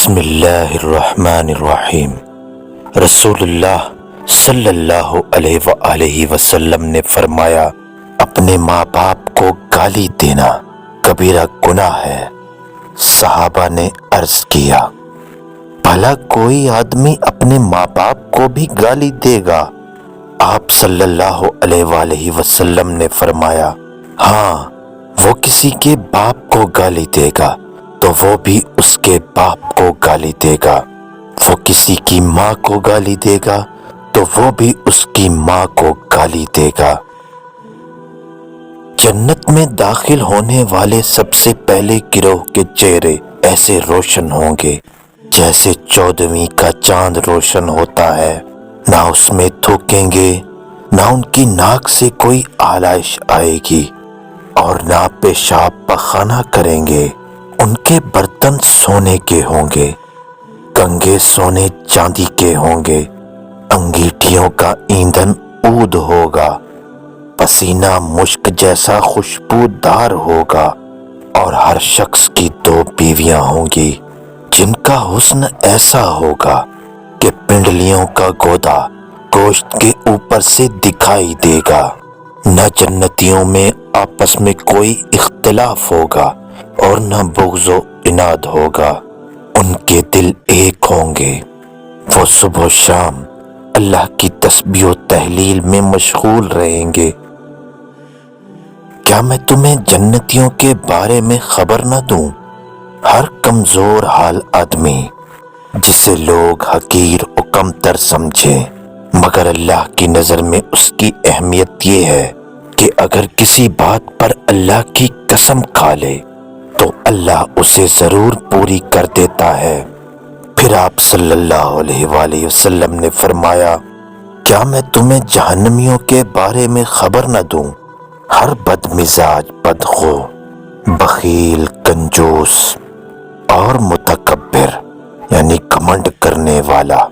بسم اللہ الرحمن الرحیم۔ رسول اللہ صلی اللہ علیہ وآلہ وسلم نے فرمایا، اپنے ماں باپ کو گالی دینا کبیرہ گناہ ہے۔ صحابہ نے عرض کیا، بھلا کوئی آدمی اپنے ماں باپ کو بھی گالی دے گا؟ آپ صلی اللہ علیہ وآلہ وسلم نے فرمایا، ہاں، وہ کسی کے باپ کو گالی دے گا تو وہ بھی اس کے باپ کو گالی دے گا، وہ کسی کی ماں کو گالی دے گا تو وہ بھی اس کی ماں کو گالی دے گا۔ جنت میں داخل ہونے والے سب سے پہلے گروہ کے چہرے ایسے روشن ہوں گے جیسے 14ویں کا چاند روشن ہوتا ہے، نہ اس میں تھوکیں گے، نہ ان کی ناک سے کوئی آلائش آئے گی، اور نہ پیشاب پخانہ کریں گے۔ ان کے برتن سونے کے ہوں گے، کنگھے سونے چاندی کے ہوں گے، انگیٹھیوں کا ایندھن عود ہوگا، پسینہ مشک جیسا خوشبودار ہوگا، اور ہر شخص کی 2 بیویاں ہوں گی جن کا حسن ایسا ہوگا کہ پنڈلیوں کا گودا گوشت کے اوپر سے دکھائی دے گا۔ نہ جنتیوں میں آپس میں کوئی اختلاف ہوگا اور نہ بغض و عناد ہوگا، ان کے دل ایک ہوں گے، وہ صبح و شام اللہ کی تسبیح و تحلیل میں مشغول رہیں گے۔ کیا میں تمہیں جنتیوں کے بارے میں خبر نہ دوں؟ ہر کمزور حال آدمی جسے لوگ حقیر و کمتر سمجھیں، مگر اللہ کی نظر میں اس کی اہمیت یہ ہے کہ اگر کسی بات پر اللہ کی قسم کھا لے تو اللہ اسے ضرور پوری کر دیتا ہے۔ پھر آپ صلی اللہ علیہ وآلہ وسلم نے فرمایا، کیا میں تمہیں جہنمیوں کے بارے میں خبر نہ دوں؟ ہر بد مزاج، بدخو، بخیل، کنجوس اور متکبر یعنی گھمنڈ کرنے والا